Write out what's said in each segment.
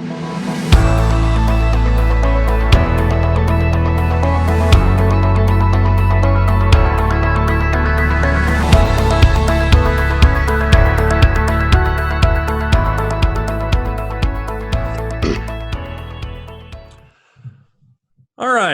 All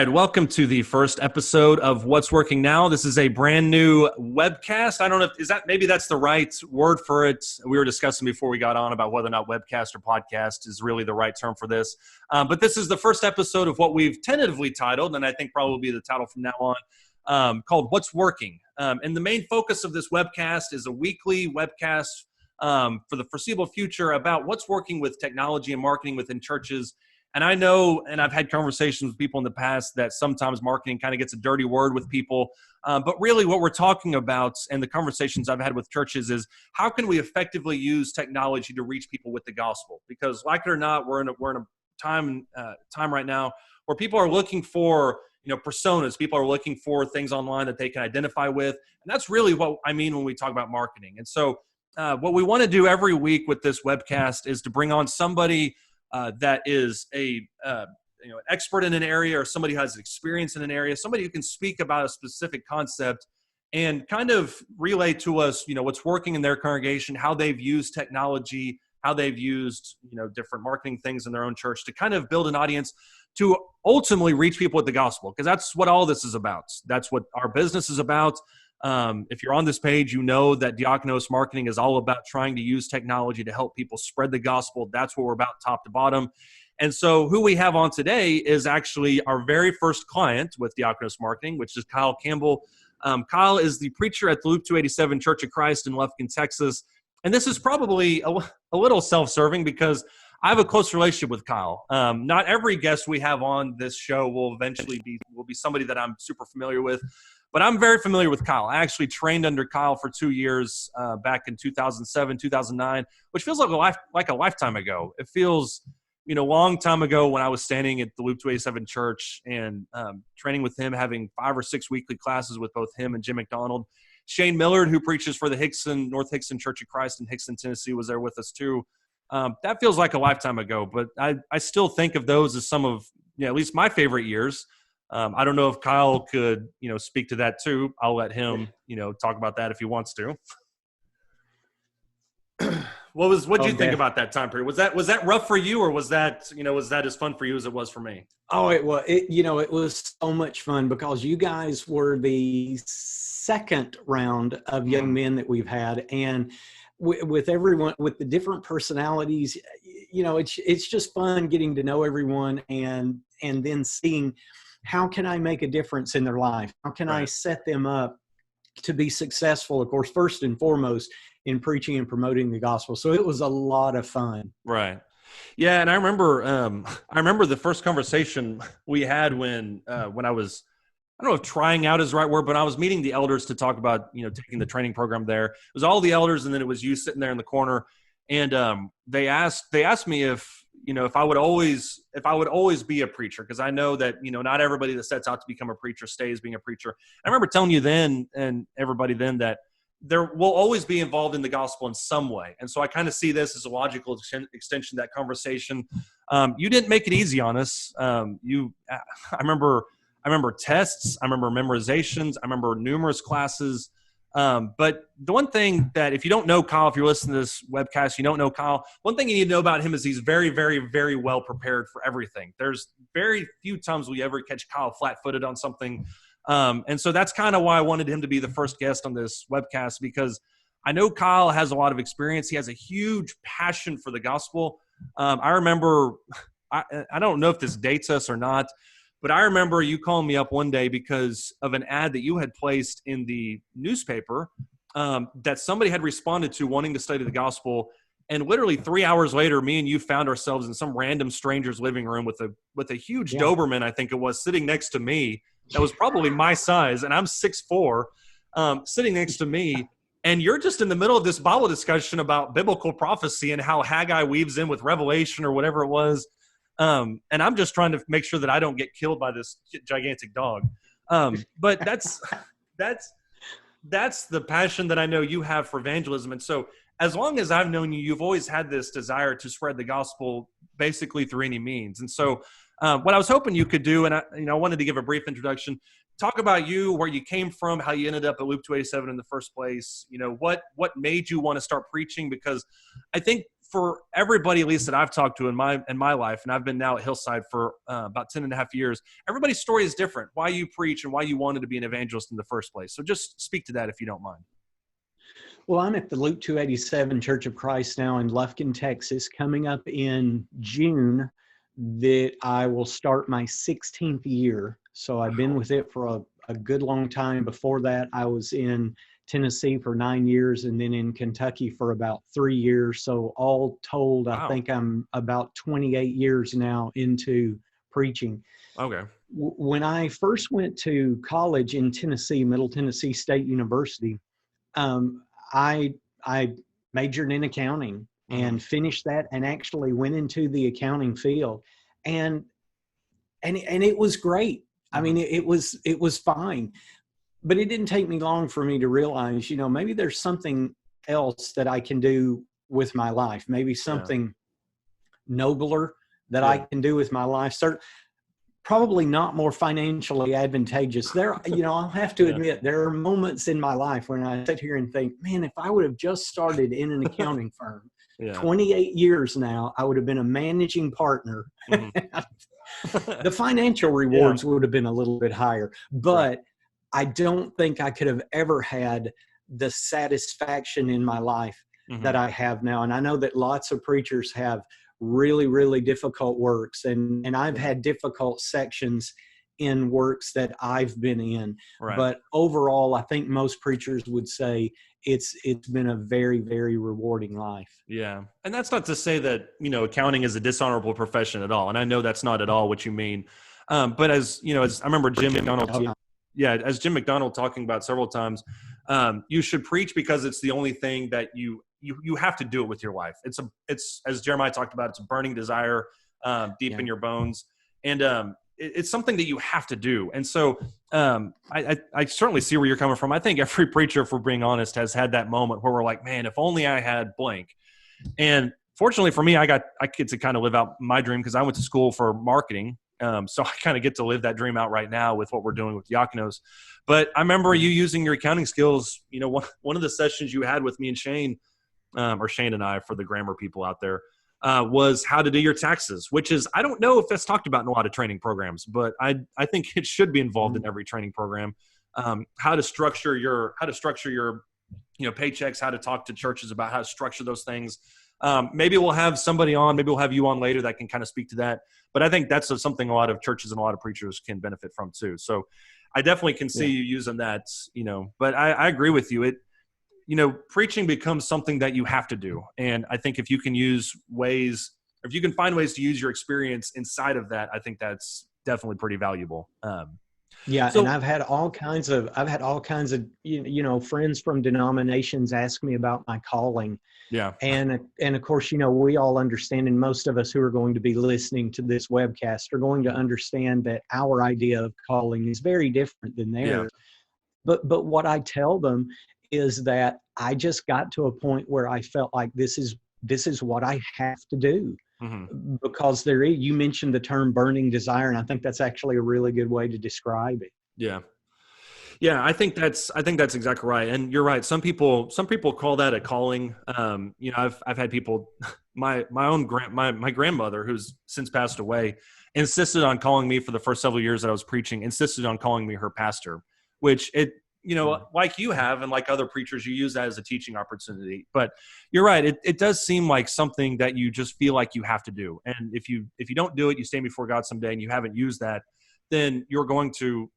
right, welcome to the first episode of What's Working Now. This is a brand new webcast. I don't know if maybe that's the right word for it. We were discussing before we got on about whether or not webcast or podcast is really the right term for this. But this is the first episode of what we've tentatively titled, and I think probably will be the title from now on, called What's Working. And the main focus of this webcast is a weekly webcast for the foreseeable future about what's working with technology and marketing within churches. And I know, and I've had conversations with people in the past, that sometimes marketing kind of gets a dirty word with people. But really what we're talking about and the conversations I've had with churches is how can we effectively use technology to reach people with the gospel? Because like it or not, we're in a time right now where people are looking for personas. People are looking for things online that they can identify with. And that's really what I mean when we talk about marketing. And so what we want to do every week with this webcast is to bring on somebody that is an expert in an area, or somebody who has experience in an area, somebody who can speak about a specific concept and kind of relay to us, what's working in their congregation, how they've used technology, how they've used, different marketing things in their own church to kind of build an audience to ultimately reach people with the gospel. Because that's what all this is about. That's what our business is about. If you're on this page, you know that Diakonos Marketing is all about trying to use technology to help people spread the gospel. That's what we're about, top to bottom. And so who we have on today is actually our very first client with Diakonos Marketing, which is Kyle Campbell. Kyle is the preacher at the Loop 287 Church of Christ in Lufkin, Texas. And this is probably a little self-serving because I have a close relationship with Kyle. Not every guest we have on this show will eventually be somebody that I'm super familiar with. But I'm very familiar with Kyle. I actually trained under Kyle for 2 years back in 2007, 2009, which feels like a lifetime ago. It feels, a long time ago when I was standing at the Loop 287 Church and training with him, having 5 or 6 weekly classes with both him and Jim McDonald. Shane Millard, who preaches for the North Hickson Church of Christ in Hickson, Tennessee, was there with us too. That feels like a lifetime ago, but I still think of those as some of, at least my favorite years. I don't know if Kyle could, speak to that too. I'll let him, talk about that if he wants to. What did you think about that time period? Was that rough for you, or was that as fun for you as it was for me? Oh, it was so much fun because you guys were the second round of young men that we've had, and with everyone, with the different personalities, it's just fun getting to know everyone and then seeing, how can I make a difference in their life? How can I set them up to be successful, of course, first and foremost, in preaching and promoting the gospel? So it was a lot of fun. Right. Yeah, and I remember the first conversation we had when I was, I don't know if trying out is the right word, but I was meeting the elders to talk about, taking the training program there. It was all the elders, and then it was you sitting there in the corner. And they asked me if I would always be a preacher, because I know that, not everybody that sets out to become a preacher stays being a preacher. I remember telling you then, and everybody then, that there will always be involved in the gospel in some way. And so I kind of see this as a logical extension of that conversation. You didn't make it easy on us. I remember tests. I remember memorizations. I remember numerous classes. But the one thing that, if you don't know Kyle, if you're listening to this webcast, you don't know Kyle, one thing you need to know about him is he's very, very, very well prepared for everything. There's very few times we ever catch Kyle flat-footed on something. And so that's kind of why I wanted him to be the first guest on this webcast, because I know Kyle has a lot of experience. He has a huge passion for the gospel. I remember, I don't know if this dates us or not, but I remember you calling me up one day because of an ad that you had placed in the newspaper that somebody had responded to wanting to study the gospel. And literally 3 hours later, me and you found ourselves in some random stranger's living room with a huge Doberman, I think it was, sitting next to me. That was probably my size, and I'm 6'4", sitting next to me. And you're just in the middle of this Bible discussion about biblical prophecy and how Haggai weaves in with Revelation or whatever it was. And I'm just trying to make sure that I don't get killed by this gigantic dog. But that's the passion that I know you have for evangelism. And so as long as I've known you, you've always had this desire to spread the gospel basically through any means. And so what I was hoping you could do, and I wanted to give a brief introduction, talk about you, where you came from, how you ended up at Loop 287 in the first place. What made you want to start preaching? Because I think for everybody, at least that I've talked to in my life, and I've been now at Hillside for about 10 and a half years, everybody's story is different. Why you preach and why you wanted to be an evangelist in the first place. So just speak to that if you don't mind. Well, I'm at the Loop 287 Church of Christ now in Lufkin, Texas. Coming up in June, that I will start my 16th year. So I've been with it for a good long time. Before that, I was in Tennessee for 9 years and then in Kentucky for about 3 years. So all told, Wow. I think I'm about 28 years now into preaching. Okay. When I first went to college in Tennessee, Middle Tennessee State University, I majored in accounting and finished that and actually went into the accounting field. And it was great. I mean, it was fine, but it didn't take me long for me to realize, maybe there's something else that I can do with my life, maybe something nobler that I can do with my life. Probably not more financially advantageous. I'll have to admit, there are moments in my life when I sit here and think, man, if I would have just started in an accounting firm, 28 years now, I would have been a managing partner. The financial rewards would have been a little bit higher, but I don't think I could have ever had the satisfaction in my life that I have now. And I know that lots of preachers have really, really difficult works, and I've had difficult sections in works that I've been in. But overall, I think most preachers would say it's been a very, very rewarding life. Yeah. And that's not to say that, accounting is a dishonorable profession at all. And I know that's not at all what you mean. But as I remember Jim McDonald, as Jim McDonald talking about several times, you should preach because it's the only thing that you have to do it with your life. It's as Jeremiah talked about, it's a burning desire deep in your bones. And it's something that you have to do. And so I certainly see where you're coming from. I think every preacher, if we're being honest, has had that moment where we're like, man, if only I had blank. And fortunately for me, I get to kind of live out my dream because I went to school for marketing. So I kind of get to live that dream out right now with what we're doing with Diakonos. But I remember you using your accounting skills. One of the sessions you had with me and Shane, or Shane and I for the grammar people out there, was how to do your taxes, which is, I don't know if that's talked about in a lot of training programs, but I think it should be involved in every training program. How to structure your paychecks, how to talk to churches about how to structure those things. Maybe we'll have somebody on, maybe we'll have you on later that can kind of speak to that. But I think that's something a lot of churches and a lot of preachers can benefit from too. So I definitely can see you using that, but I agree with you. Preaching becomes something that you have to do. And I think if you can find ways to use your experience inside of that, I think that's definitely pretty valuable. And I've had all kinds of friends from denominations ask me about my calling. Yeah. And of course, we all understand, and most of us who are going to be listening to this webcast are going to understand that our idea of calling is very different than theirs. Yeah. But what I tell them is that I just got to a point where I felt like this is what I have to do. Because you mentioned the term burning desire, and I think that's actually a really good way to describe it. Yeah. Yeah, I think that's exactly right. And you're right. Some people call that a calling. I've had people, my grandmother, who's since passed away, insisted on calling me for the first several years that I was preaching, insisted on calling me her pastor, which like you have, and like other preachers, you use that as a teaching opportunity. But you're right. It does seem like something that you just feel like you have to do. And if you don't do it, you stand before God someday and you haven't used that, then you're going to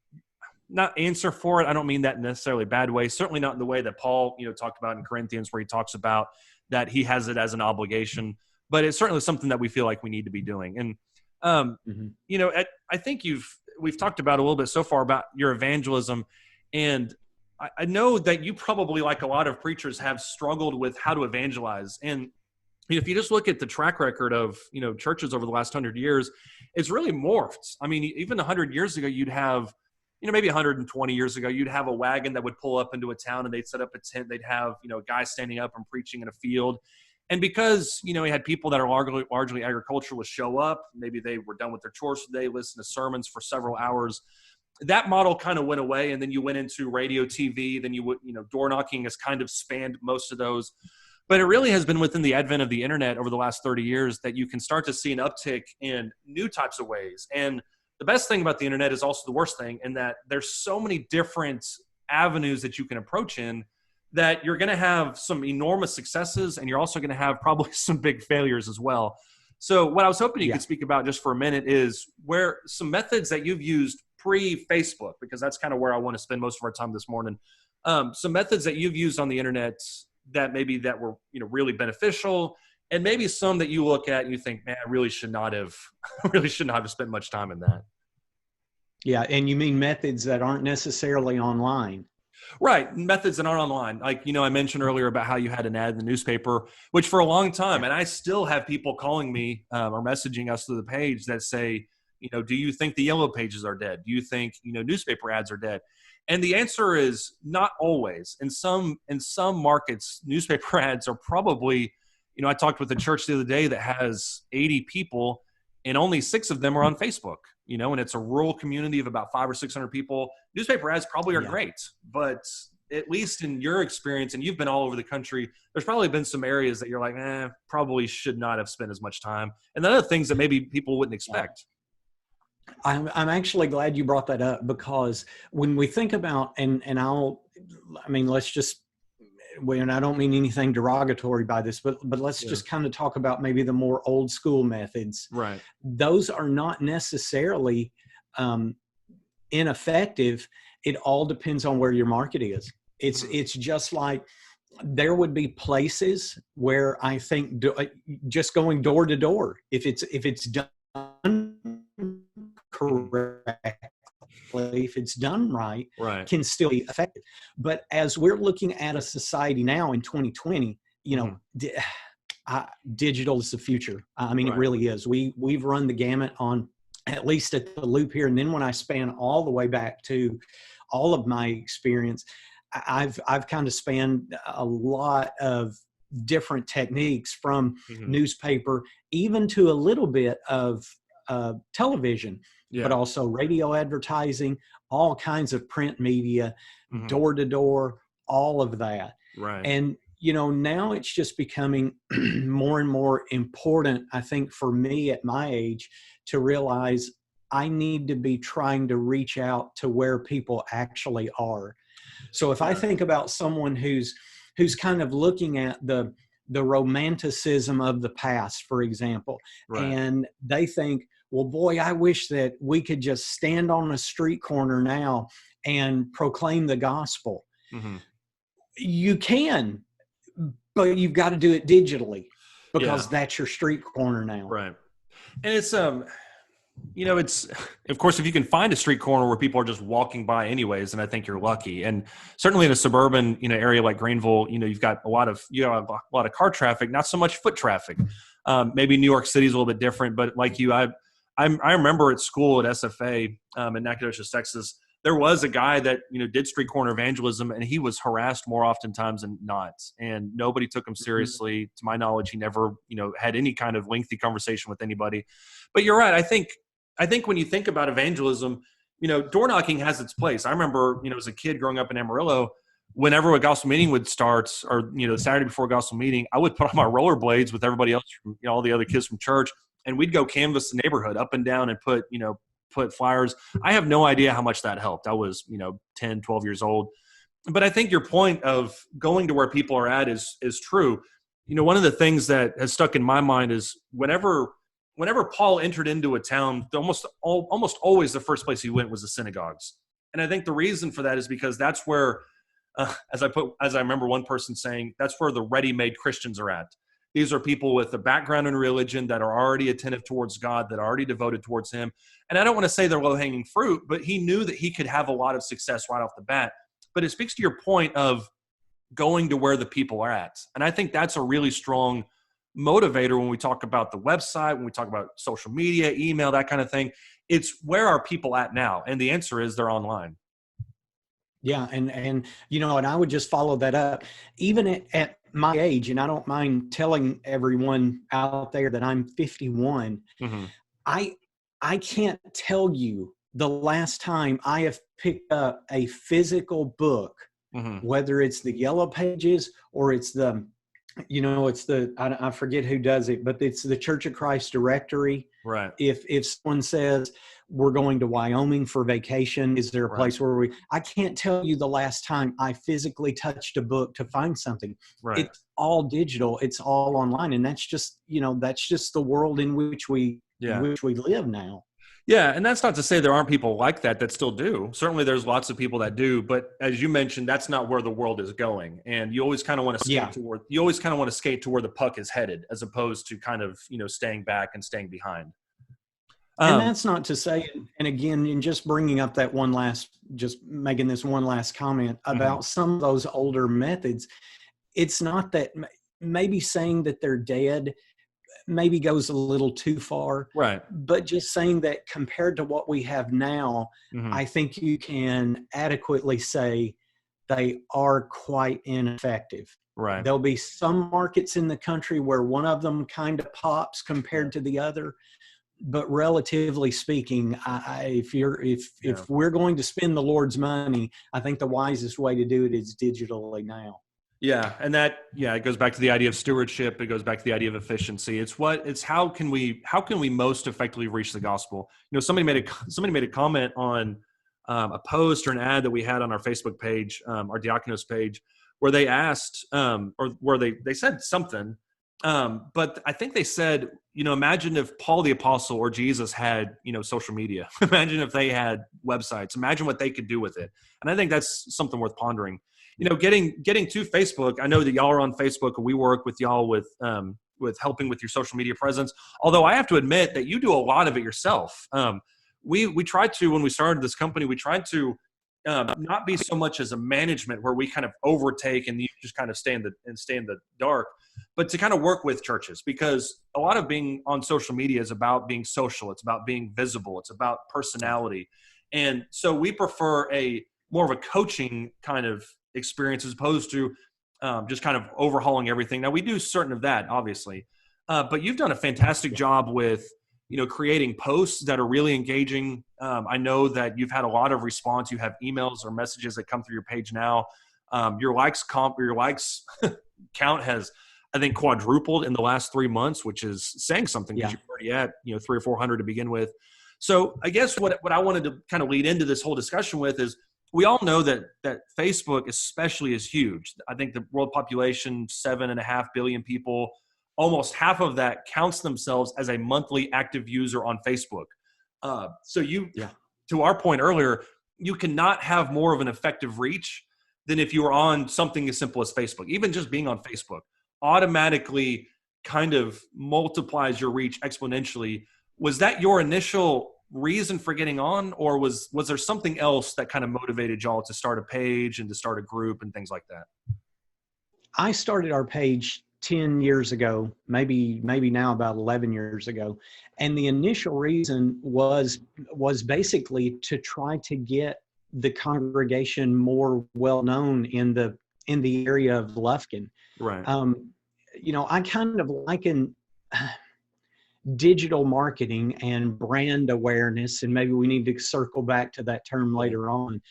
not answer for it. I don't mean that in necessarily a bad way. Certainly not in the way that Paul, talked about in Corinthians, where he talks about that he has it as an obligation. But it's certainly something that we feel like we need to be doing. And I think we've talked about a little bit so far about your evangelism. And I know that you probably, like a lot of preachers, have struggled with how to evangelize. And if you just look at the track record of, churches over the last 100 years, it's really morphed. I mean, even 100 years ago, you'd have, maybe 120 years ago, you'd have a wagon that would pull up into a town and they'd set up a tent. They'd have, a guy standing up and preaching in a field. And because, you know, we had people that are largely agriculturalists show up, maybe they were done with their chores for the day, listen to sermons for several hours. That model kind of went away. And then you went into radio, TV, then door knocking has kind of spanned most of those. But it really has been within the advent of the internet over the last 30 years that you can start to see an uptick in new types of ways. And the best thing about the internet is also the worst thing, in that there's so many different avenues that you can approach in, that you're going to have some enormous successes and you're also going to have probably some big failures as well. So what I was hoping you could speak about just for a minute is where some methods that you've used pre-Facebook, because that's kind of where I want to spend most of our time this morning. Some methods that you've used on the internet that were, you know, really beneficial, and maybe some that you look at and you think, man, I really should not have spent much time in that. Yeah. And you mean methods that aren't necessarily online? Right. Methods that aren't online. Like, you know, I mentioned earlier about how you had an ad in the newspaper, which for a long time, and I still have people calling me or messaging us through the page that say, you know, do you think the yellow pages are dead? Do you think, you know, newspaper ads are dead? And the answer is not always. In some markets, newspaper ads are probably, you know, I talked with a church the other day that has 80 people and only 6 of them are on Facebook, you know, and it's a rural community of about 500 or 600 people. Newspaper ads probably are great, but at least in your experience, and you've been all over the country, there's probably been some areas that you're like, probably should not have spent as much time. And then other things that maybe people wouldn't expect. I'm actually glad you brought that up, because when we think about, let's just, and I don't mean anything derogatory by this, but let's just kind of talk about maybe the more old school methods. Right. Those are not necessarily ineffective. It all depends on where your market is. It's just like there would be places where I think just going door to door, if it's done correctly, if it's done right, can still be effective. But as we're looking at a society now in 2020, you know, digital is the future. I mean, it really is. We've run the gamut on, at least at the Loop here. And then when I span all the way back to all of my experience, I've kind of spanned a lot of different techniques, from newspaper, even to a little bit of television, but also radio advertising, all kinds of print media, door to door, all of that. Right. And, you know, now it's just becoming more and more important, I think, for me at my age, to realize I need to be trying to reach out to where people actually are. So if I think about someone who's kind of looking at the romanticism of the past, for example, and they think, well, boy, I wish that we could just stand on a street corner now and proclaim the gospel. You can, but you've got to do it digitally, because that's your street corner now. Right. And it's, you know, it's, of course, if you can find a street corner where people are just walking by anyways, then I think you're lucky. And certainly in a suburban, you know, area like Greenville, you know, you've got a lot of car traffic, not so much foot traffic. Maybe New York City is a little bit different, but like you, I remember at school at SFA in Nacogdoches, Texas, there was a guy that, you know, did street corner evangelism, and he was harassed more oftentimes than not. And nobody took him seriously. To my knowledge, he never, you know, had any kind of lengthy conversation with anybody. But you're right. I think when you think about evangelism, you know, door knocking has its place. I remember, you know, as a kid growing up in Amarillo, whenever a gospel meeting would start, or, you know, the Saturday before a gospel meeting, I would put on my rollerblades with everybody else, you know, all the other kids from church, and we'd go canvass the neighborhood up and down and put flyers. I have no idea how much that helped. I was, you know, 10, 12 years old. But I think your point of going to where people are at is true. You know, one of the things that has stuck in my mind is whenever Paul entered into a town, almost always the first place he went was the synagogues. And I think the reason for that is because that's where, as I remember one person saying, that's where the ready-made Christians are at. These are people with a background in religion that are already attentive towards God, that are already devoted towards him. And I don't want to say they're low-hanging fruit, but he knew that he could have a lot of success right off the bat. But it speaks to your point of going to where the people are at. And I think that's a really strong motivator when we talk about the website, when we talk about social media, email, that kind of thing. It's where are people at now? And the answer is they're online. Yeah, and and I would just follow that up. Even at my age, and I don't mind telling everyone out there that I'm 51. Hmm. I I can't tell you the last time I have picked up a physical book, Hmm. whether it's the yellow pages or it's the, it's the, I forget who does it, but it's the Church of Christ directory. Right. If someone says we're going to Wyoming for vacation, is there a Right. place where I can't tell you the last time I physically touched a book to find something. Right. It's all digital, it's all online. And that's just the world in Yeah. which we live now. Yeah, and that's not to say there aren't people like that still do. Certainly, there's lots of people that do, but as you mentioned, that's not where the world is going. And you always kind of want to skate Yeah. toward. You always kind of want to skate to where the puck is headed, as opposed to kind of staying back and staying behind. And Um, that's not to say, and again, in just bringing up just making this one last comment mhm. about some of those older methods, it's not that maybe saying that they're dead maybe goes a little too far, Right. but just saying that compared to what we have now, Hmm. I think you can adequately say they are quite ineffective. Right. There'll be some markets in the country where one of them kind of pops Yeah. compared to the other, but relatively speaking, Yeah. if we're going to spend the Lord's money, I think the wisest way to do it is digitally now. Yeah, and it goes back to the idea of stewardship. It goes back to the idea of efficiency. It's how can we most effectively reach the gospel? Somebody made a comment on a post or an ad that we had on our Facebook page, our Diakonos page, where they asked or where they said something, but I think they said, imagine if Paul the Apostle or Jesus had social media. Imagine if they had websites. Imagine what they could do with it. And I think that's something worth pondering. Getting to Facebook. I know that y'all are on Facebook, and we work with y'all with helping with your social media presence. Although I have to admit that you do a lot of it yourself. We tried to, when we started this company, we tried to not be so much as a management where we kind of overtake and you just kind of stay in the dark, but to kind of work with churches, because a lot of being on social media is about being social. It's about being visible. It's about Yeah. personality, and so we prefer a more of a coaching kind of experience as opposed to just kind of overhauling everything. Now we do certain of that, obviously, but you've done a fantastic job with creating posts that are really engaging. I know that you've had a lot of response. You have emails or messages that come through your page now. Your likes count has, I think, quadrupled in the last 3 months, which is saying something because Yeah. you're already at 300 or 400 to begin with. So I guess what I wanted to kind of lead into this whole discussion with is, we all know that Facebook especially is huge. I think the world population, 7.5 billion people, almost half of that counts themselves as a monthly active user on Facebook. So Yeah. to our point earlier, you cannot have more of an effective reach than if you were on something as simple as Facebook. Even just being on Facebook automatically kind of multiplies your reach exponentially. Was that your initial reason for getting on, or was there something else that kind of motivated y'all to start a page and to start a group and things like that? I started our page 10 years ago, maybe now about 11 years ago. And the initial reason was basically to try to get the congregation more well known in the area of Lufkin. Right. Um, I kind of liken digital marketing and brand awareness, and maybe we need to circle back to that term Yeah. later on,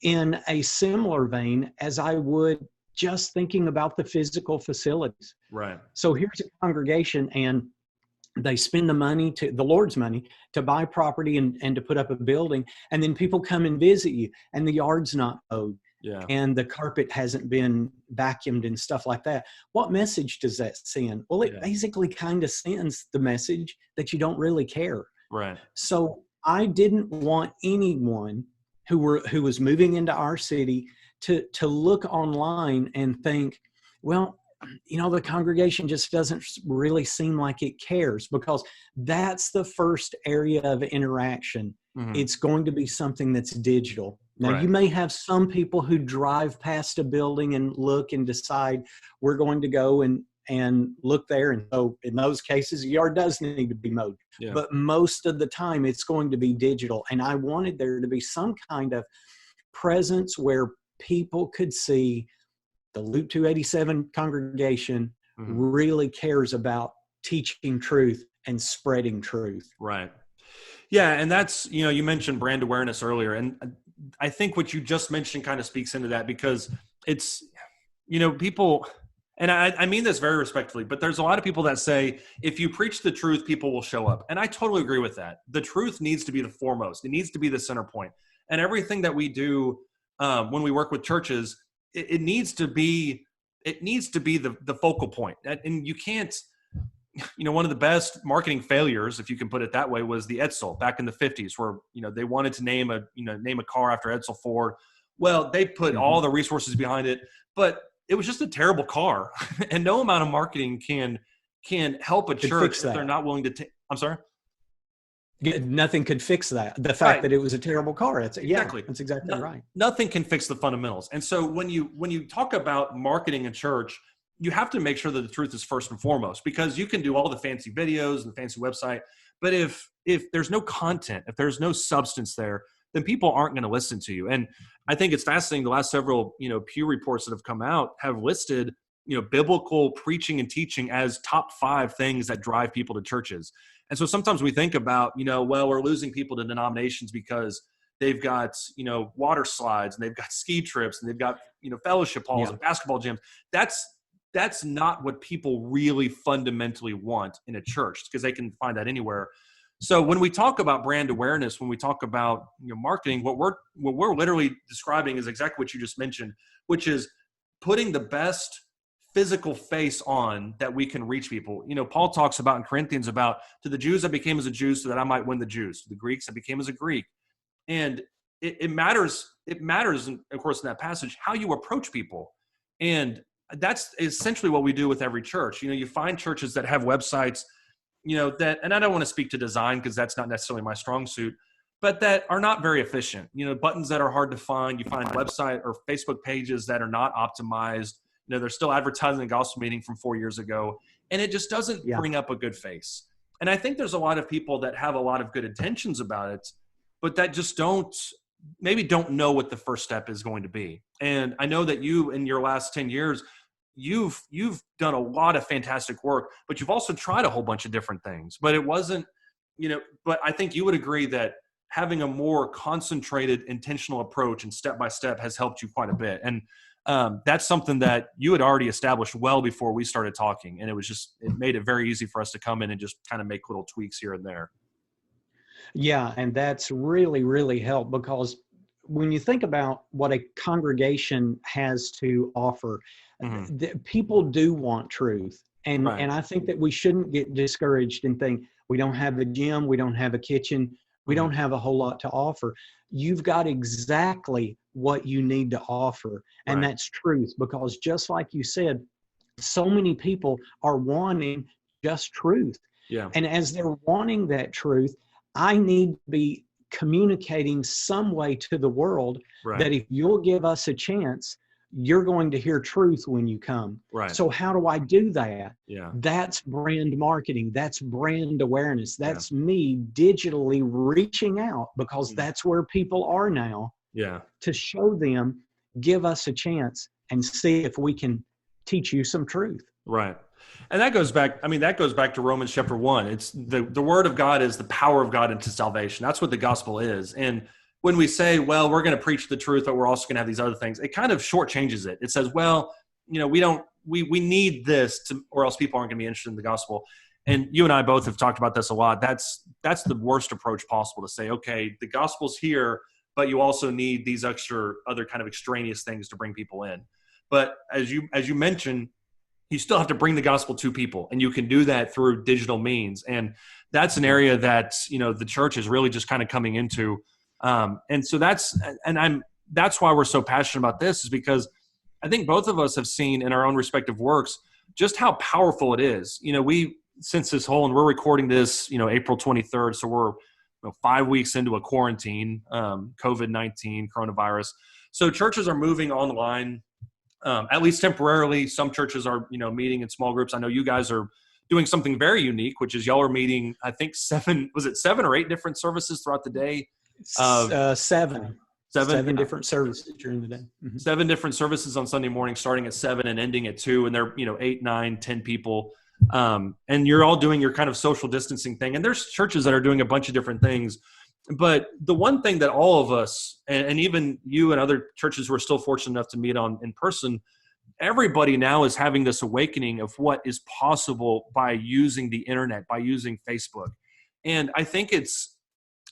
in a similar vein as I would just thinking about the physical facilities. Right. So here's a congregation, and they spend the Lord's money to buy property and to put up a building. And then people come and visit you, and the yard's not mowed Yeah. and the carpet hasn't been vacuumed and stuff like that. What message does that send? Well, it Yeah. basically kind of sends the message that you don't really care. Right. So I didn't want anyone who was moving into our city to look online and think, well, the congregation just doesn't really seem like it cares, because that's the first area of interaction. Hmm. It's going to be something that's digital. Now, Right. you may have some people who drive past a building and look and decide we're going to go and look there. And so in those cases, the yard does need to be mowed. Yeah. But most of the time, it's going to be digital. And I wanted there to be some kind of presence where people could see the Luke 287 congregation really cares about teaching truth and spreading truth. Right. Yeah. And that's, you mentioned brand awareness earlier. And I think what you just mentioned kind of speaks into that, because it's, people, and I mean this very respectfully, but there's a lot of people that say, if you preach the truth, people will show up. And I totally agree with that. The truth needs to be the foremost. It needs to be the center point. And everything that we do when we work with churches, it needs to be the focal point. And you can't, one of the best marketing failures, if you can put it that way, was the Edsel back in the 50s, where, they wanted to name a car after Edsel Ford. Well, they put all the resources behind it, but it was just a terrible car. And no amount of marketing can help a church if they're not willing to take. I'm sorry? Nothing could fix that. The fact that it was a terrible car. Exactly. That's exactly right. Nothing can fix the fundamentals. And so when you talk about marketing a church, you have to make sure that the truth is first and foremost, because you can do all the fancy videos and the fancy website, but if there's no content, if there's no substance there, then people aren't going to listen to you. And I think it's fascinating. The last several, Pew reports that have come out have listed, biblical preaching and teaching as top 5 things that drive people to churches. And so sometimes we think about, well, we're losing people to denominations because they've got, water slides, and they've got ski trips, and they've got, fellowship halls and basketball gyms. That's not what people really fundamentally want in a church, because they can find that anywhere. So when we talk about brand awareness, when we talk about marketing, what we're literally describing is exactly what you just mentioned, which is putting the best physical face on that we can reach people. Paul talks about in Corinthians about, to the Jews I became as a Jew so that I might win the Jews. To the Greeks I became as a Greek. And it matters. It matters, of course, in that passage, how you approach people. And that's essentially what we do with every church. You find churches that have websites, and I don't want to speak to design because that's not necessarily my strong suit, but that are not very efficient. Buttons that are hard to find. You find website or Facebook pages that are not optimized. They're still advertising a gospel meeting from 4 years ago, and it just doesn't bring up a good face. And I think there's a lot of people that have a lot of good intentions about it, but that just don't know what the first step is going to be. And I know that you, in your last 10 years, you've done a lot of fantastic work, but you've also tried a whole bunch of different things. But it wasn't, but I think you would agree that having a more concentrated, intentional approach and step by step has helped you quite a bit. And that's something that you had already established well before we started talking. And it made it very easy for us to come in and just kind of make little tweaks here and there. Yeah. And that's really, really helped, because when you think about what a congregation has to offer, people do want truth. And I think that we shouldn't get discouraged and think, we don't have a gym, we don't have a kitchen, we don't have a whole lot to offer. You've got exactly what you need to offer. And that's truth, because just like you said, so many people are wanting just truth. Yeah. And as they're wanting that truth, I need to be communicating some way to the world that if you'll give us a chance, you're going to hear truth when you come. Right. So how do I do that? Yeah. That's brand marketing. That's brand awareness. That's me digitally reaching out, because that's where people are now. Yeah. To show them, give us a chance and see if we can teach you some truth. Right. And that goes back to Romans chapter 1. It's the word of God is the power of God into salvation. That's what the gospel is. And when we say, well, we're going to preach the truth, but we're also going to have these other things, it kind of shortchanges it. It says, well, we need this or else people aren't going to be interested in the gospel. And you and I both have talked about this a lot. That's the worst approach possible, to say, okay, the gospel's here, but you also need these other kind of extraneous things to bring people in. But as you mentioned, you still have to bring the gospel to people, and you can do that through digital means. And that's an area that, the church is really just kind of coming into. And so that's why we're so passionate about this, is because I think both of us have seen in our own respective works just how powerful it is. Since this whole, and we're recording this, April 23rd. So we're 5 weeks into a quarantine, COVID-19 coronavirus. So churches are moving online, at least temporarily. Some churches are, meeting in small groups. I know you guys are doing something very unique, which is y'all are meeting, I think 7 or 8 different services throughout the day. 7. Seven different services during the day. Mm-hmm. 7 different services on Sunday morning, starting at 7 and ending at 2. And they're, 8, 9, 10 people. And you're all doing your kind of social distancing thing. And there's churches that are doing a bunch of different things. But the one thing that all of us, and even you and other churches who are still fortunate enough to meet in person, everybody now is having this awakening of what is possible by using the internet, by using Facebook. And I think it's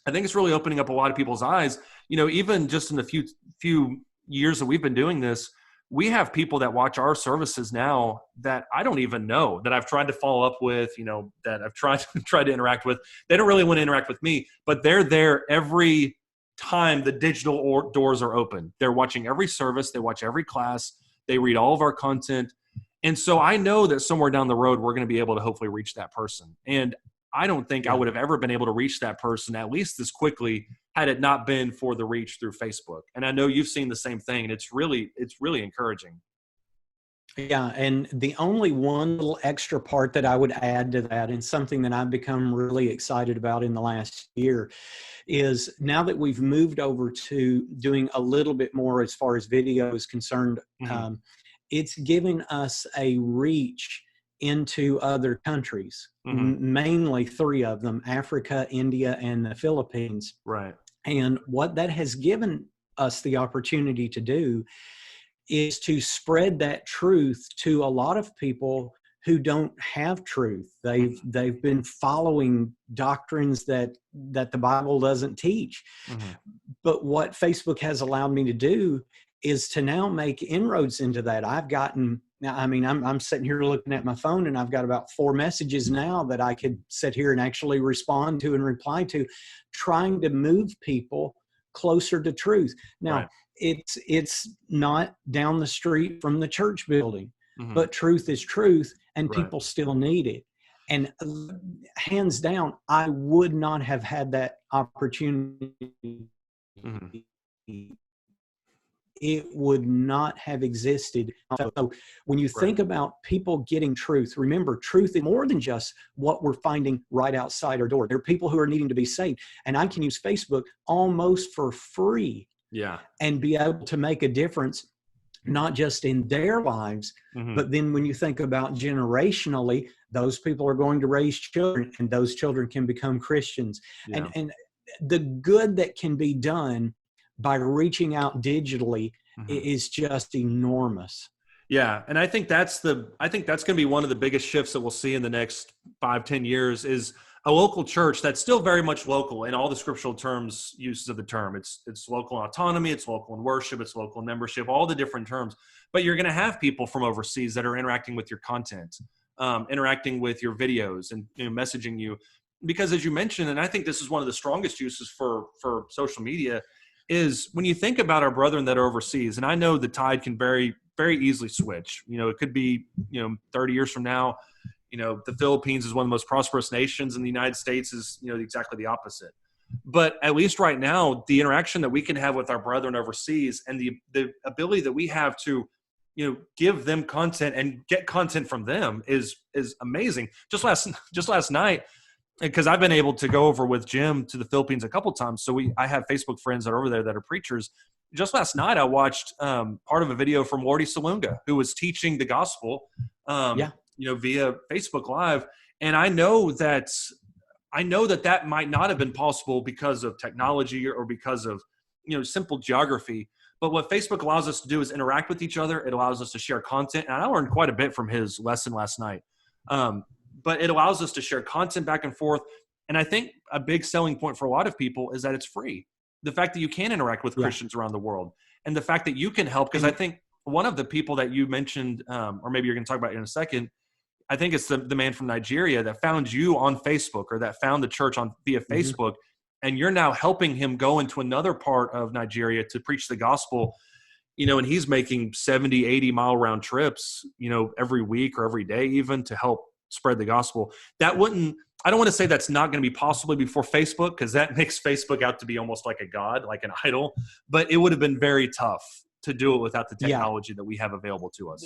really opening up a lot of people's eyes. Even just in the few years that we've been doing this, we have people that watch our services now that I don't even know, that I've tried to follow up with, that I've tried to interact with. They don't really want to interact with me, but they're there every time the digital doors are open. They're watching every service. They watch every class. They read all of our content. And so I know that somewhere down the road, we're going to be able to hopefully reach that person. And I don't think I would have ever been able to reach that person, at least this quickly, had it not been for the reach through Facebook. And I know you've seen the same thing, and it's really encouraging. Yeah, and the only one little extra part that I would add to that, and something that I've become really excited about in the last year, is now that we've moved over to doing a little bit more as far as video is concerned, Mm-hmm. it's given us a reach into other countries, Mm-hmm. mainly 3 of them: Africa, India, and the Philippines. Right. And what that has given us the opportunity to do is to spread that truth to a lot of people who don't have truth. They've been following doctrines that the Bible doesn't teach. Mm-hmm. But what Facebook has allowed me to do is to now make inroads into that. I'm sitting here looking at my phone, and I've got about 4 messages now that I could sit here and actually respond to and reply to, trying to move people closer to truth. Now, right. It's not down the street from the church building, Mm-hmm. but truth is truth, and right. people still need it. And hands down, I would not have had that opportunity. Mm-hmm. It would not have existed. So when you think about people getting truth, remember, truth is more than just what we're finding right outside our door. There are people who are needing to be saved, and I can use Facebook almost for free. Yeah. And be able to make a difference, not just in their lives, mm-hmm. but then when you think about generationally, those people are going to raise children, and those children can become Christians. Yeah. And the good that can be done by reaching out digitally mm-hmm. is just enormous. Yeah. And I think that's going to be one of the biggest shifts that we'll see in the next 5-10 years, is a local church that's still very much local in all the scriptural terms, uses of the term. It's local in autonomy, it's local in worship, it's local in membership, all the different terms. But you're going to have people from overseas that are interacting with your content, interacting with your videos, and messaging you. Because as you mentioned, and I think this is one of the strongest uses for social media, is when you think about our brethren that are overseas, and I know the tide can very, very easily switch. It could be, 30 years from now, the Philippines is one of the most prosperous nations, and the United States is, exactly the opposite. But at least right now, the interaction that we can have with our brethren overseas, and the ability that we have to, give them content and get content from them is amazing. Just last night, because I've been able to go over with Jim to the Philippines a couple of times. So I have Facebook friends that are over there that are preachers. Just last night, I watched part of a video from Wardy Salunga, who was teaching the gospel, via Facebook Live. And I know that might not have been possible because of technology or because of, simple geography. But what Facebook allows us to do is interact with each other. It allows us to share content. And I learned quite a bit from his lesson last night. But it allows us to share content back and forth. And I think a big selling point for a lot of people is that it's free. The fact that you can interact with Christians around the world, and the fact that you can help. Because I think one of the people that you mentioned, or maybe you're going to talk about in a second, I think it's the man from Nigeria that found you on Facebook, or that found the church via Facebook. And you're now helping him go into another part of Nigeria to preach the gospel. And he's making 70, 80 mile round trips, every week or every day, even, to help spread the gospel. I don't want to say that's not going to be possible before Facebook, because that makes Facebook out to be almost like a god, like an idol, but it would have been very tough to do it without the technology that we have available to us.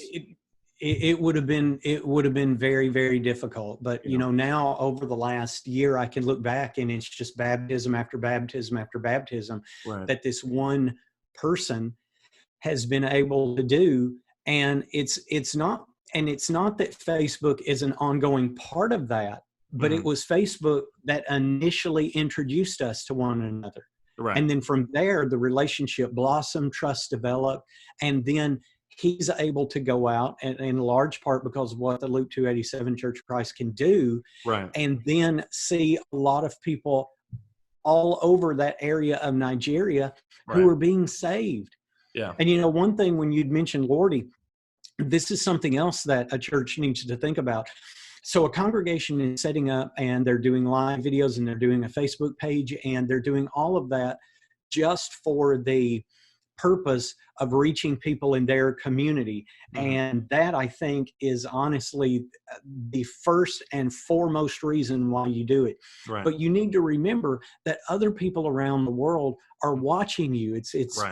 it would have been very, very difficult. But, Yeah. now over the last year, I can look back and it's just baptism after baptism after baptism Right. that this one person has been able to do. And it's not that Facebook is an ongoing part of that, but it was Facebook that initially introduced us to one another. Right. And then from there, the relationship blossomed, trust developed, and then he's able to go out, and in large part because of what the Luke 287 Church of Christ can do, Right. and then see a lot of people all over that area of Nigeria who are being saved. Yeah. And one thing when you'd mentioned Lordy, this is something else that a church needs to think about. So a congregation is setting up and they're doing live videos and they're doing a Facebook page and they're doing all of that just for the purpose of reaching people in their community. And that, I think, is honestly the first and foremost reason why you do it. Right. But you need to remember that other people around the world are watching you. It's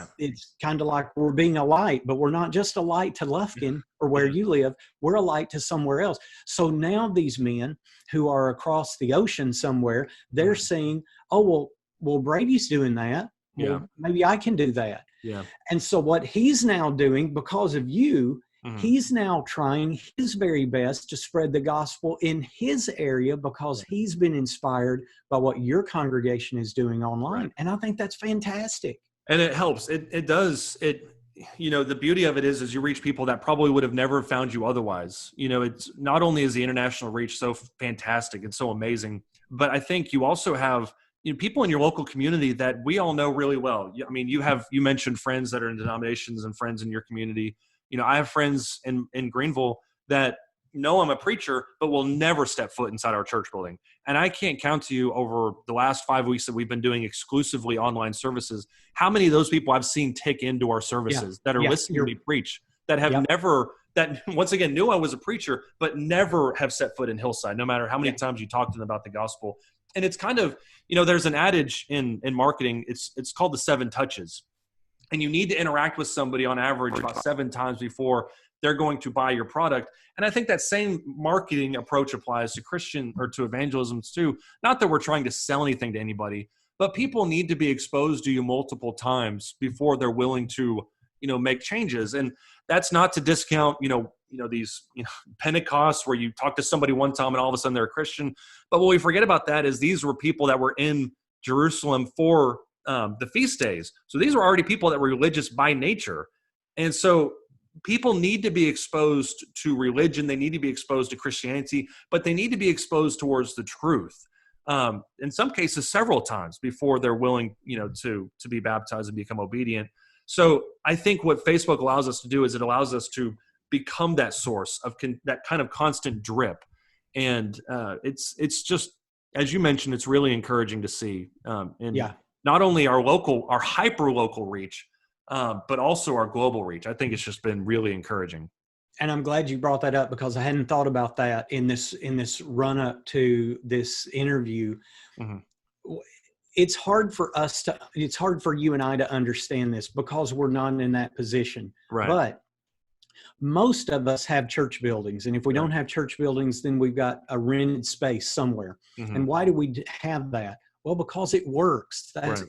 kind of like we're being a light, but we're not just a light to Lufkin or where you live. We're a light to somewhere else. So now these men who are across the ocean somewhere, they're saying, oh, well, Brady's doing that. Well, maybe I can do that. Yeah. And so what he's now doing, because of you, he's now trying his very best to spread the gospel in his area because he's been inspired by what your congregation is doing online. Right. And I think that's fantastic. And it helps. It does. The beauty of it is you reach people that probably would have never found you otherwise. It's not only is the international reach so fantastic and so amazing, but I think you also have people in your local community that we all know really well. I mean, you mentioned friends that are in denominations and friends in your community. I have friends in Greenville that know I'm a preacher, but will never step foot inside our church building. And I can't count to you over the last 5 weeks that we've been doing exclusively online services, how many of those people I've seen tick into our services that are listening to me preach, that have never, that once again knew I was a preacher, but never have set foot in Hillside, no matter how many times you talk to them about the gospel. And it's kind of, there's an adage in marketing, it's called the 7 touches. And you need to interact with somebody on average about 7 times before they're going to buy your product. And I think that same marketing approach applies to Christian or to evangelism too. Not that we're trying to sell anything to anybody, but people need to be exposed to you multiple times before they're willing to, make changes. And that's not to discount, these Pentecosts where you talk to somebody one time and all of a sudden they're a Christian. But what we forget about that is these were people that were in Jerusalem for the feast days. So these were already people that were religious by nature. And so people need to be exposed to religion. They need to be exposed to Christianity, but they need to be exposed towards the truth. In some cases, several times before they're willing, to be baptized and become obedient. So I think what Facebook allows us to do is it allows us to become that source of that kind of constant drip. And it's just, as you mentioned, it's really encouraging to see. Not only our hyper local reach, but also our global reach. I think it's just been really encouraging. And I'm glad you brought that up because I hadn't thought about that in this run up to this interview. It's hard for you and I to understand this because we're not in that position. Right. But most of us have church buildings. And if we don't have church buildings, then we've got a rented space somewhere. And why do we have that? Well, because it works. That's,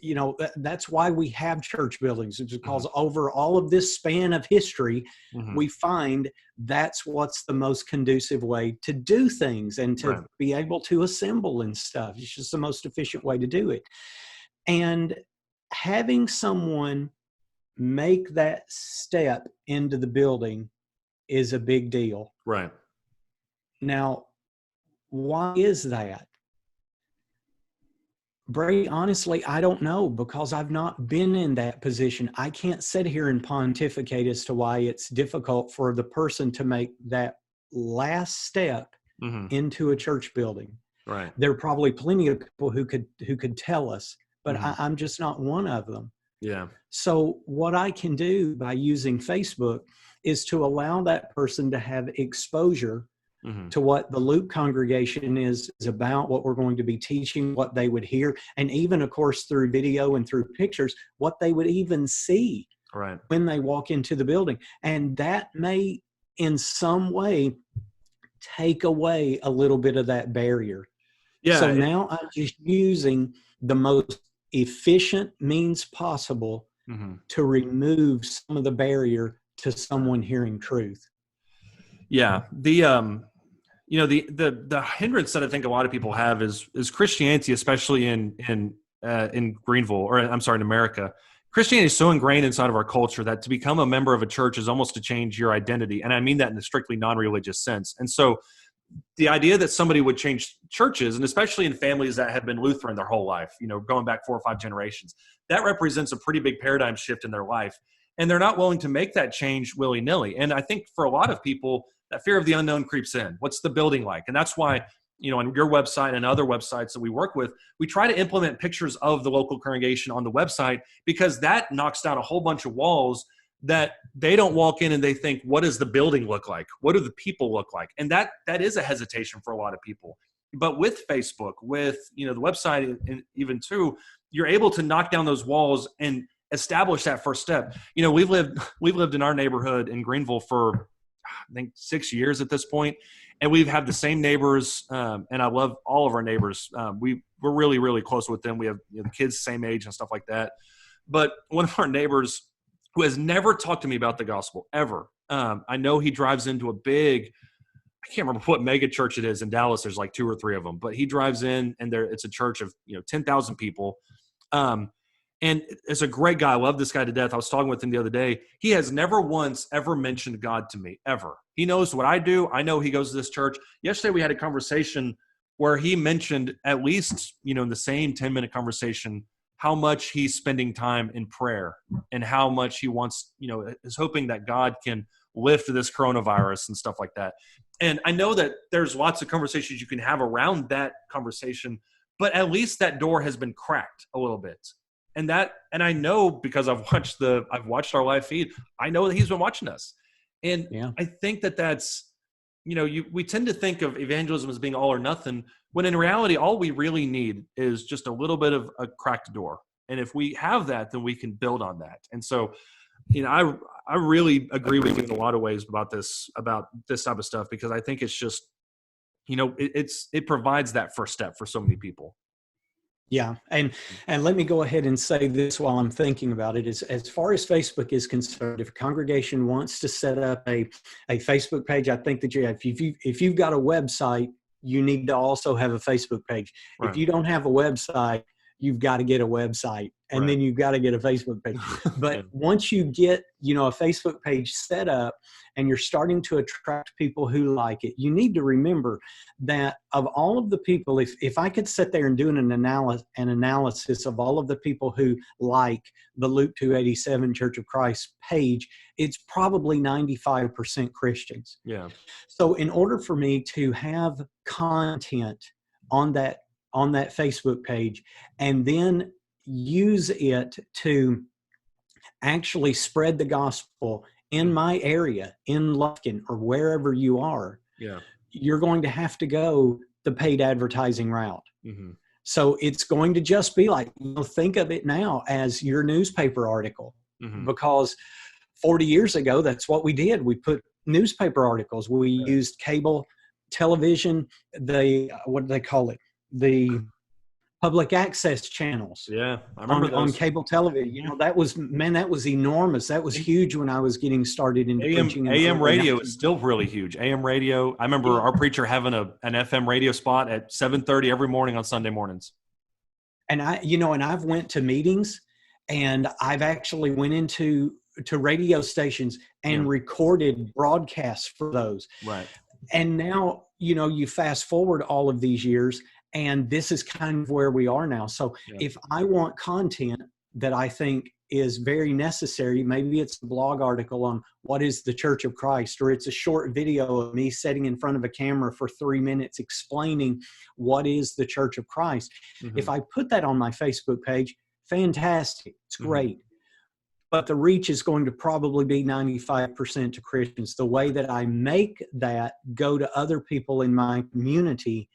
that's why we have church buildings. It's because over all of this span of history, we find that's what's the most conducive way to do things and to be able to assemble and stuff. It's just the most efficient way to do it. And having someone make that step into the building is a big deal. Right. Now, why is that? Brady, honestly, I don't know because I've not been in that position. I can't sit here and pontificate as to why it's difficult for the person to make that last step into a church building. Right. There are probably plenty of people who could tell us, but I'm just not one of them. Yeah. So what I can do by using Facebook is to allow that person to have exposure to what the Luke congregation is about, what we're going to be teaching, what they would hear, and even, of course, through video and through pictures, what they would even see when they walk into the building. And that may in some way take away a little bit of that barrier. So Yeah. now I'm just using the most efficient means possible to remove some of the barrier to someone hearing truth. Yeah. The hindrance that I think a lot of people have is Christianity, especially in Greenville, or I'm sorry, in America. Christianity is so ingrained inside of our culture that to become a member of a church is almost to change your identity. And I mean that in a strictly non-religious sense. And so the idea that somebody would change churches, and especially in families that have been Lutheran their whole life, going back 4 or 5 generations, that represents a pretty big paradigm shift in their life. And they're not willing to make that change willy-nilly. And I think for a lot of people, that fear of the unknown creeps in. What's the building like? And that's why, on your website and other websites that we work with, we try to implement pictures of the local congregation on the website, because that knocks down a whole bunch of walls that they don't walk in and they think, what does the building look like? What do the people look like? And that is a hesitation for a lot of people. But with Facebook, with the website, and even too, you're able to knock down those walls and establish that first step. We've lived in our neighborhood in Greenville for I think 6 years at this point, and we've had the same neighbors, and I love all of our neighbors. We're really, really close with them. We have the kids the same age and stuff like that. But one of our neighbors, who has never talked to me about the gospel ever, I know he drives into a big, I can't remember what mega church it is in Dallas. There's like 2 or 3 of them, but he drives in, and it's a church of 10,000 people. And it's a great guy. I love this guy to death. I was talking with him the other day. He has never once ever mentioned God to me, ever. He knows what I do. I know he goes to this church. Yesterday we had a conversation where he mentioned, at least, in the same 10-minute conversation, how much he's spending time in prayer and how much he wants, is hoping that God can lift this coronavirus and stuff like that. And I know that there's lots of conversations you can have around that conversation, but at least that door has been cracked a little bit. And I know, because I've watched our live feed, I know that he's been watching us. And yeah. I think that's, we tend to think of evangelism as being all or nothing, when in reality, all we really need is just a little bit of a cracked door. And if we have that, then we can build on that. And so, I really agree with you in a lot of ways about this type of stuff, because I think it's just, it provides that first step for so many people. Yeah. And let me go ahead and say this while I'm thinking about it. As far as Facebook is concerned, if a congregation wants to set up a Facebook page, I think that if you've got a website, you need to also have a Facebook page. Right. If you don't have a website, you've got to get a website, and then you've got to get a Facebook page. But once you get, a Facebook page set up and you're starting to attract people who like it, you need to remember that of all of the people, if I could sit there and do an analysis of all of the people who like the Luke 287 Church of Christ page, it's probably 95% Christians. Yeah. So in order for me to have content on that Facebook page, and then use it to actually spread the gospel in my area, in Lufkin, or wherever you are, you're going to have to go the paid advertising route. Mm-hmm. So it's going to just be like, think of it now as your newspaper article, because 40 years ago, that's what we did. We put newspaper articles. We used cable television, what do they call it? The public access channels. Yeah, I remember on cable television. That was enormous. That was huge when I was getting started in preaching. AM radio is still really huge. AM radio. I remember our preacher having an FM radio spot at 7:30 every morning on Sunday mornings. And I've went to meetings, and I've actually went into radio stations and recorded broadcasts for those. Right. And now, you fast forward all of these years, and this is kind of where we are now. So if I want content that I think is very necessary, maybe it's a blog article on what is the Church of Christ, or it's a short video of me sitting in front of a camera for 3 minutes explaining what is the Church of Christ. Mm-hmm. If I put that on my Facebook page, fantastic. It's great. But the reach is going to probably be 95% to Christians. The way that I make that go to other people in my community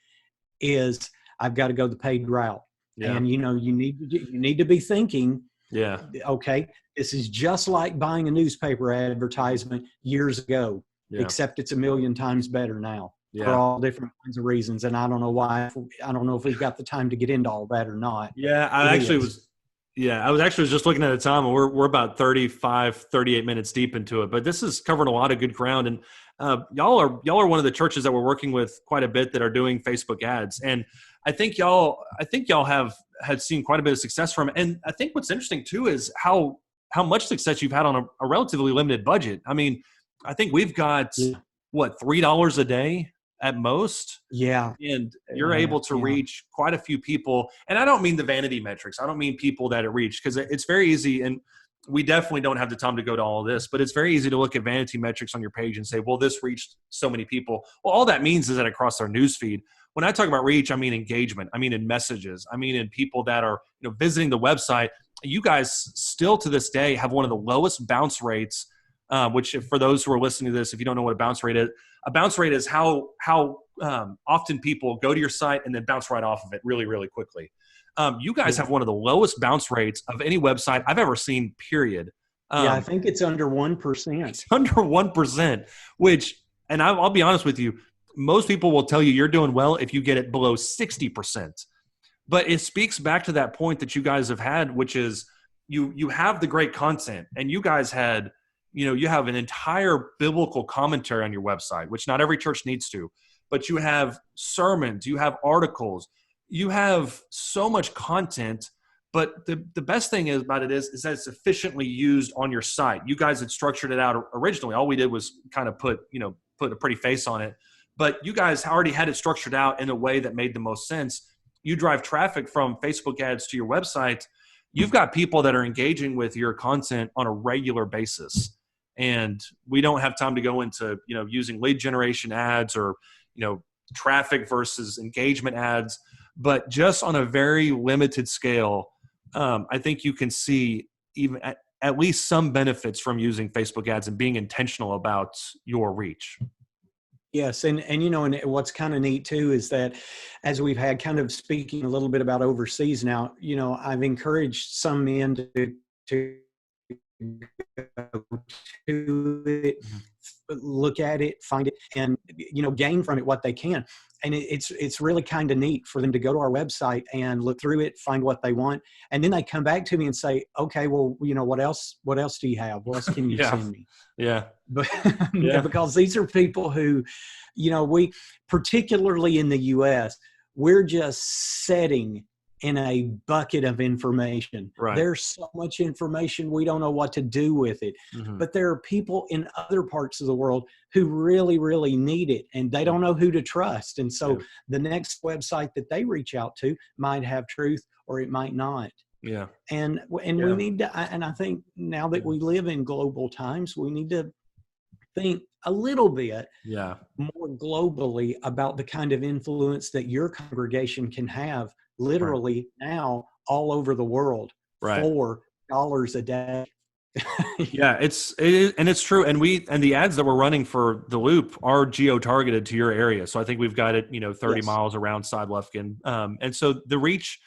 is I've got to go the paid route. Yeah. And you need to be thinking, okay, this is just like buying a newspaper advertisement years ago. Yeah. except it's a million times better now for Yeah. all different kinds of reasons. And I don't know why. I don't know if we've got the time to get into all that or not. Yeah. It is. I was actually just looking at the time, and we're about 35, 38 minutes deep into it, but this is covering a lot of good ground. And y'all are one of the churches that we're working with quite a bit that are doing Facebook ads. And I think y'all had seen quite a bit of success from it. And I think what's interesting too is how much success you've had on a relatively limited budget. I mean, I think we've got Yeah. what, $3 a day at most. Yeah. And you're able to Yeah. reach quite a few people. And I don't mean the vanity metrics. I don't mean people that it reached, because it's very easy. And we definitely don't have the time to go to all of this, but it's very easy to look at vanity metrics on your page and say, well, this reached so many people. Well, all that means is that across our news feed. When I talk about reach, I mean engagement. I mean in messages. I mean in people that are visiting the website. You guys still to this day have one of the lowest bounce rates, which for those who are listening to this, if you don't know what a bounce rate is how often people go to your site and then bounce right off of it really, really quickly. You guys have one of the lowest bounce rates of any website I've ever seen, period. I think it's under 1%. It's under 1%, which, and I'll be honest with you, most people will tell you you're doing well if you get it below 60%. But it speaks back to that point that you guys have had, which is you have the great content, and you guys had, you have an entire biblical commentary on your website, which not every church needs to, but you have sermons, you have articles, you have so much content. But the best thing about it is that it's efficiently used on your site. You guys had structured it out originally. All we did was kind of put a pretty face on it. But you guys already had it structured out in a way that made the most sense. You drive traffic from Facebook ads to your website. You've got people that are engaging with your content on a regular basis. And we don't have time to go into, using lead generation ads or, traffic versus engagement ads. But just on a very limited scale, I think you can see even at least some benefits from using Facebook ads and being intentional about your reach. Yes. And what's kind of neat too, is that as we've had kind of speaking a little bit about overseas now, I've encouraged some men to go to it, look at it, find it, and, gain from it what they can. And it's really kind of neat for them to go to our website and look through it, find what they want. And then they come back to me and say, okay, well, what else do you have? What else can you send me? Yeah. But because these are people who, we, particularly in the US, we're just setting in a bucket of information. Right. There's so much information, we don't know what to do with it. Mm-hmm. But there are people in other parts of the world who really, really need it, and they don't know who to trust. And so the next website that they reach out to might have truth or it might not. Yeah. And we need to, and I think now that we live in global times, we need to think a little bit more globally about the kind of influence that your congregation can have literally now all over the world for $4 a day. Yeah, it's true. And the ads that we're running for the Loop are geo-targeted to your area. So I think we've got it, 30 miles around Side Lufkin. And so the reach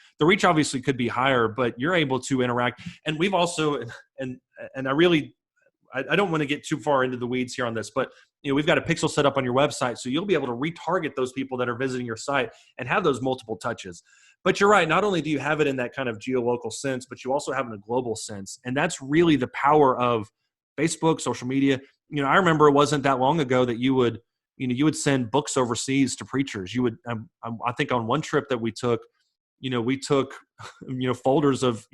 obviously could be higher, but you're able to interact. And we've also, and I don't want to get too far into the weeds here on this, but we've got a pixel set up on your website, so you'll be able to retarget those people that are visiting your site and have those multiple touches. But you're right. Not only do you have it in that kind of geolocal sense, but you also have it in a global sense. And that's really the power of Facebook, social media. I remember it wasn't that long ago that you would send books overseas to preachers. You would, I think on one trip that we took, we took, folders of,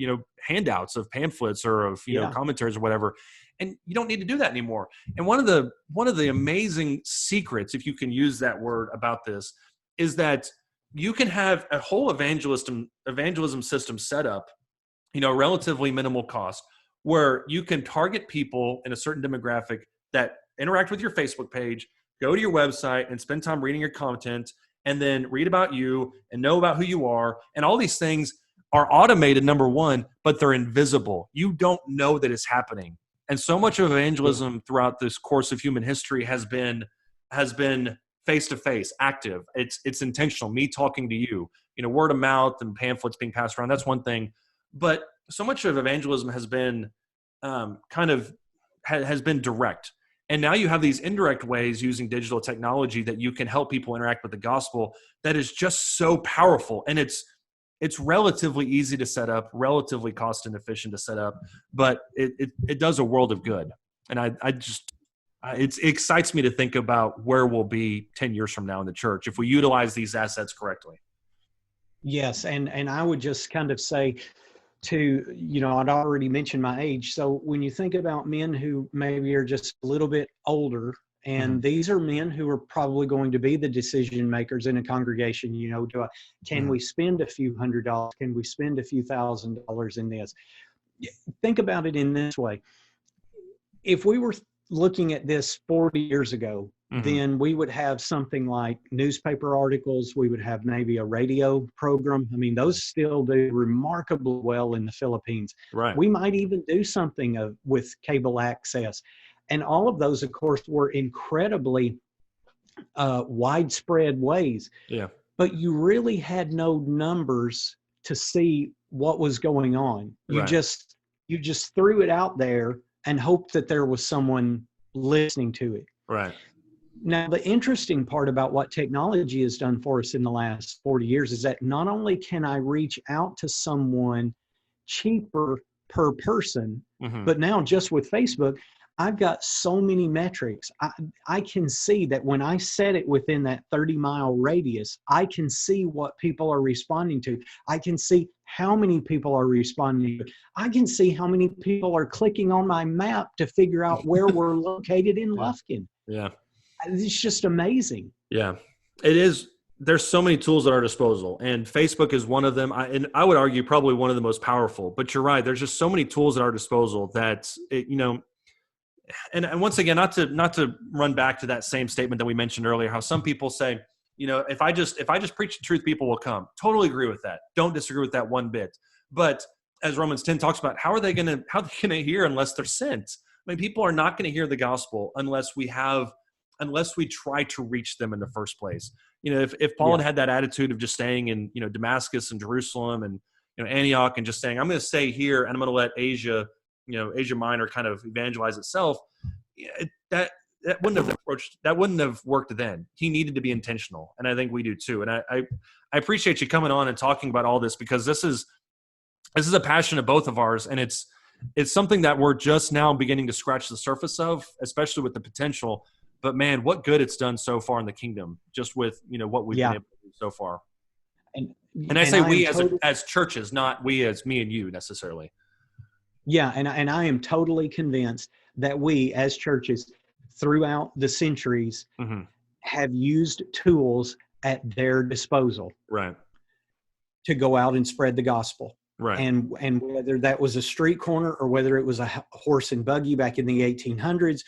handouts of pamphlets or of, commentaries or whatever. And you don't need to do that anymore. And one of the amazing secrets, if you can use that word, about this is that you can have a whole evangelism system set up, relatively minimal cost, where you can target people in a certain demographic that interact with your Facebook page, go to your website and spend time reading your content, and then read about you and know about who you are. And all these things are automated, number one, but they're invisible. You don't know that it's happening. And so much of evangelism throughout this course of human history has been face-to-face, active. It's intentional. Me talking to you, word of mouth and pamphlets being passed around. That's one thing. But so much of evangelism has been has been direct. And now you have these indirect ways using digital technology that you can help people interact with the gospel that is just so powerful. And it's relatively easy to set up, relatively cost inefficient to set up, but it does a world of good. And it excites me to think about where we'll be 10 years from now in the church if we utilize these assets correctly. Yes, and I would just kind of say to, I'd already mentioned my age. So when you think about men who maybe are just a little bit older, and these are men who are probably going to be the decision makers in a congregation, can we spend a few $100s? Can we spend a few $1,000s in this? Think about it in this way. If we were looking at this 40 years ago, then we would have something like newspaper articles. We would have maybe a radio program. I mean, those still do remarkably well in the Philippines. Right. We might even do something with cable access. And all of those, of course, were incredibly widespread ways. Yeah. But you really had no numbers to see what was going on. You just threw it out there and hoped that there was someone listening to it. Right. Now, the interesting part about what technology has done for us in the last 40 years is that not only can I reach out to someone cheaper per person, but now just with Facebook, I've got so many metrics. I can see that when I set it within that 30-mile radius, I can see what people are responding to. I can see how many people are responding. I can see how many people are clicking on my map to figure out where we're located in Lufkin. Yeah. It's just amazing. Yeah, it is. There's so many tools at our disposal, and Facebook is one of them. And I would argue probably one of the most powerful. But you're right. There's just so many tools at our disposal that And once again, not to run back to that same statement that we mentioned earlier, how some people say, if I just preach the truth, people will come. Totally agree with that. Don't disagree with that one bit. But as Romans 10 talks about, how are they going to hear unless they're sent? I mean, people are not going to hear the gospel unless we try to reach them in the first place. If Paul had that attitude of just staying in, Damascus and Jerusalem and, Antioch, and just saying, I'm going to stay here and I'm going to let Asia Minor kind of evangelize itself, that wouldn't have worked then. He needed to be intentional. And I think we do too. And I appreciate you coming on and talking about all this, because this is a passion of both of ours. And it's something that we're just now beginning to scratch the surface of, especially with the potential. But man, what good it's done so far in the kingdom, just with, what we've been able to do so far. And I say we as churches, not we as me and you necessarily. Yeah. And I am totally convinced that we as churches throughout the centuries have used tools at their disposal. Right. To go out and spread the gospel. Right. And whether that was a street corner or whether it was a horse and buggy back in the 1800s,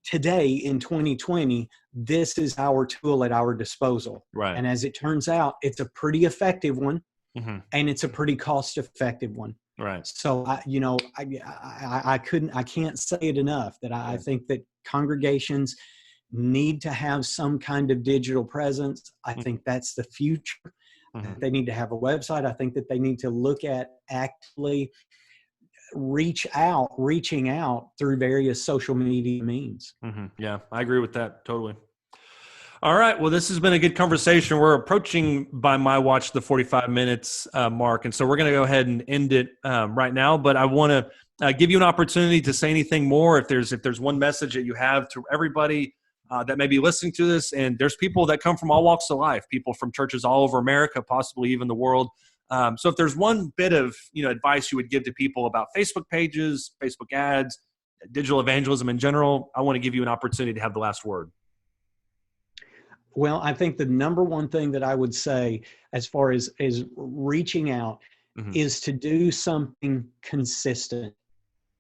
today in 2020, this is our tool at our disposal. Right. And as it turns out, it's a pretty effective one, and it's a pretty cost-effective one. Right. So I can't say it enough that I think that congregations need to have some kind of digital presence. I think that's the future. They need to have a website. I think that they need to look at actively reaching out through various social media means. Yeah, I agree with that totally. All right. Well, this has been a good conversation. We're approaching, by my watch, the 45 minutes mark. And so we're going to go ahead and end it right now. But I want to give you an opportunity to say anything more. If there's one message that you have to everybody that may be listening to this, and there's people that come from all walks of life, people from churches all over America, possibly even the world. So if there's one bit of advice you would give to people about Facebook pages, Facebook ads, digital evangelism in general, I want to give you an opportunity to have the last word. Well, I think the number one thing that I would say as far as reaching out is to do something consistent.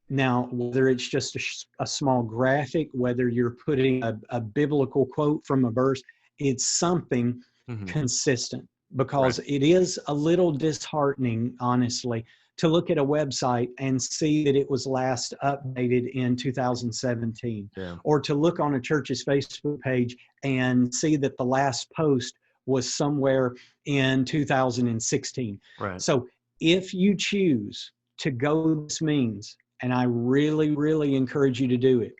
Now, whether it's just a small graphic, whether you're putting a biblical quote from a verse, it's something consistent, because it is a little disheartening, honestly, to look at a website and see that it was last updated in 2017, or to look on a church's Facebook page and see that the last post was somewhere in 2016. Right. So if you choose to go this means, and I really, really encourage you to do it,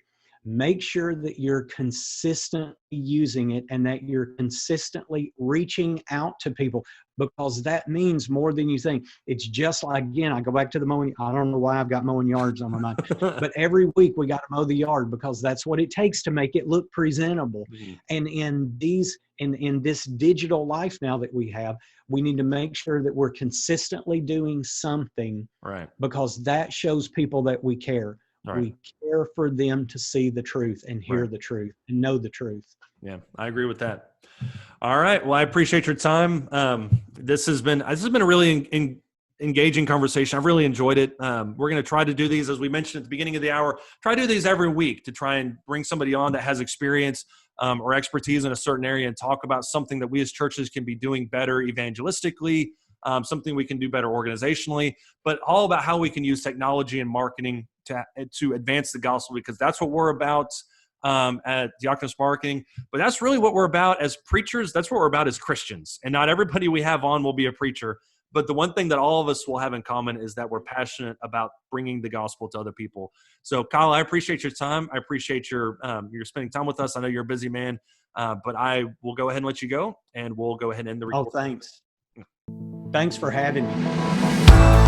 Make sure that you're consistently using it and that you're consistently reaching out to people, because that means more than you think. It's just like, again, I go back to the mowing. I don't know why I've got mowing yards on my mind, but every week we got to mow the yard because that's what it takes to make it look presentable. Mhm. And in this digital life now that we have, we need to make sure that we're consistently doing something, Right. because that shows people that we care. Right. We care for them to see the truth and hear the truth and know the truth. Yeah, I agree with that. All right. Well, I appreciate your time. This has been a really engaging conversation. I've really enjoyed it. We're going to try to do these, as we mentioned at the beginning of the hour, try to do these every week to try and bring somebody on that has experience or expertise in a certain area and talk about something that we as churches can be doing better evangelistically, something we can do better organizationally, but all about how we can use technology and marketing to advance the gospel, because that's what we're about at Diakonos Marketing. But that's really what we're about as preachers. That's what we're about as Christians. And not everybody we have on will be a preacher. But the one thing that all of us will have in common is that we're passionate about bringing the gospel to other people. So, Kyle, I appreciate your time. I appreciate your spending time with us. I know you're a busy man, but I will go ahead and let you go, and we'll go ahead and end the recording. Oh, thanks. Thanks for having me.